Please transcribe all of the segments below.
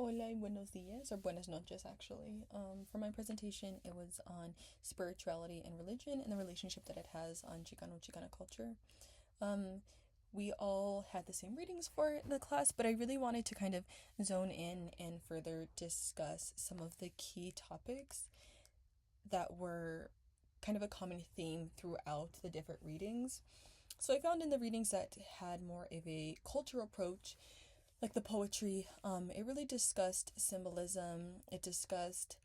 Hola y buenos días, or buenas noches actually. For my presentation, it was on spirituality and religion and the relationship that it has on Chicano culture. Um, we all had the same readings for the class, but I really wanted to kind of zone in and further discuss some of the key topics that were kind of a common theme throughout the different readings. So I found in the readings that had more of a cultural approach, like the poetry, it really discussed symbolism. It discussed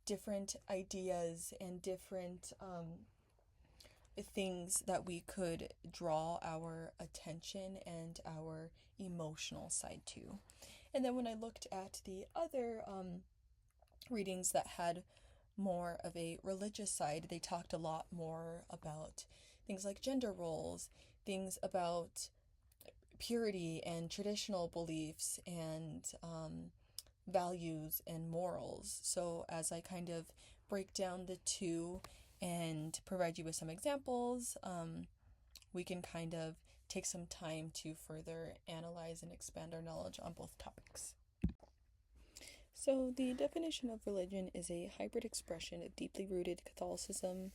different ideas and different things that we could draw our attention and our emotional side to. And then when I looked at the other readings that had more of a religious side, they talked a lot more about things like gender roles, things about purity and traditional beliefs and values and morals. So as I kind of break down the two and provide you with some examples, we can kind of take some time to further analyze and expand our knowledge on both topics. So the definition of religion is a hybrid expression of deeply rooted Catholicism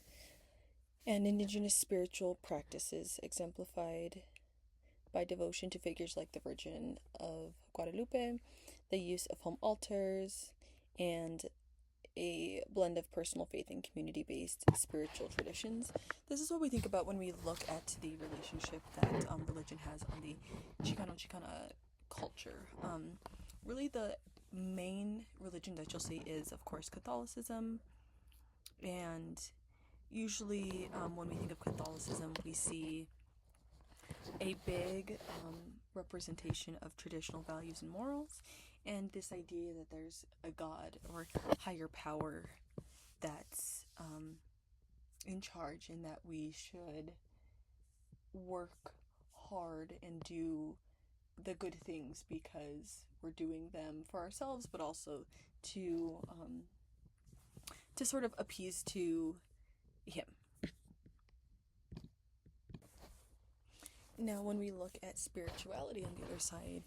and indigenous spiritual practices exemplified by devotion to figures like the Virgin of Guadalupe, the use of home altars, and a blend of personal faith and community-based spiritual traditions. This is what we think about when we look at the relationship that religion has on the Chicana culture. Really, the main religion that you'll see is, of course, Catholicism, and usually when we think of Catholicism, we see a big representation of traditional values and morals, and this idea that there's a God or higher power that's in charge, and that we should work hard and do the good things because we're doing them for ourselves, but also to sort of appease to him. Now, when we look at spirituality on the other side,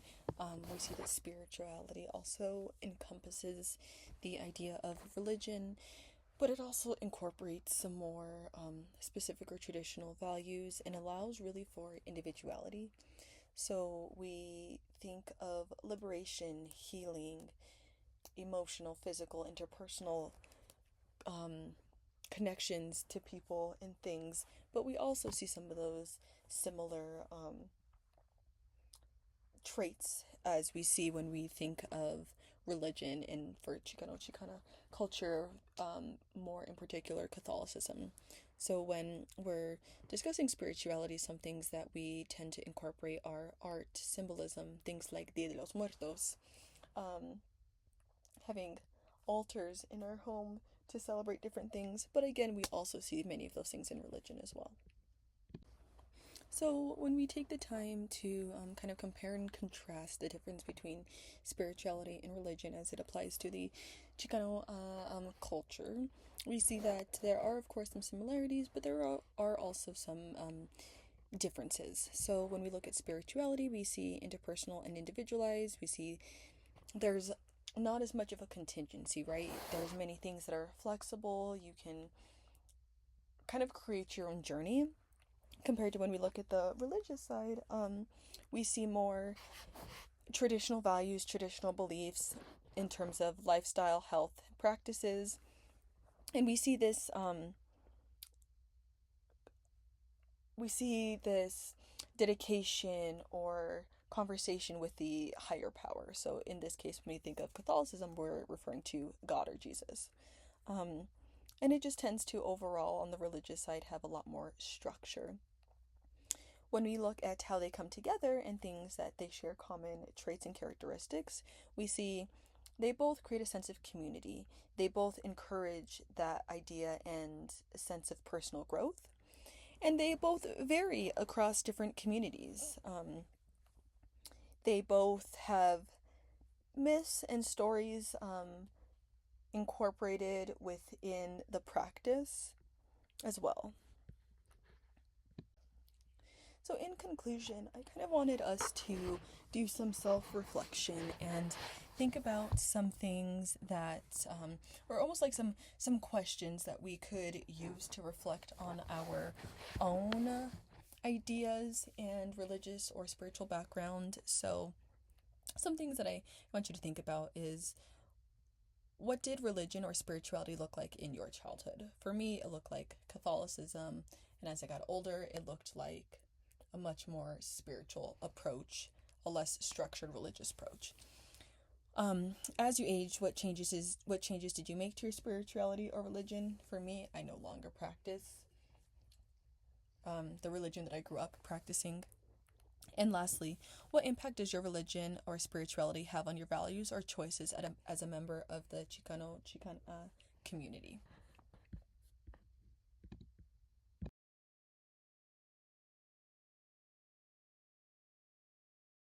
we see that spirituality also encompasses the idea of religion, but it also incorporates some more specific or traditional values and allows really for individuality. So we think of liberation, healing, emotional, physical, interpersonal connections to people and things, but we also see some of those similar traits as we see when we think of religion, and for Chicana culture, more in particular Catholicism. So when we're discussing spirituality, some things that we tend to incorporate are art, symbolism, things like Dia de los Muertos, having altars in our home to celebrate different things, but again, we also see many of those things in religion as well. So when we take the time to kind of compare and contrast the difference between spirituality and religion as it applies to the Chicano culture, we see that there are, of course, some similarities, but there are also some differences. So when we look at spirituality, we see interpersonal and individualized. We see there's not as much of a contingency, right? There's many things that are flexible. You can kind of create your own journey. Compared to when we look at the religious side, we see more traditional values, traditional beliefs in terms of lifestyle, health practices, and we see this dedication or conversation with the higher power. So in this case, when we think of Catholicism, we're referring to God or Jesus. And it just tends to overall on the religious side have a lot more structure. When we look at how they come together and things that they share common traits and characteristics, we see they both create a sense of community. They both encourage that idea and a sense of personal growth. And they both vary across different communities. They both have myths and stories incorporated within the practice as well. So in conclusion, I kind of wanted us to do some self-reflection and think about some things that, or almost like some questions that we could use to reflect on our own ideas and religious or spiritual background. So, some things that I want you to think about is, what did religion or spirituality look like in your childhood? For me, it looked like Catholicism, and as I got older, it looked like a much more spiritual approach, a less structured religious approach. As you aged, what changes did you make to your spirituality or religion? For me, I no longer practice the religion that I grew up practicing. And lastly, what impact does your religion or spirituality have on your values or choices as a member of the Chicana community?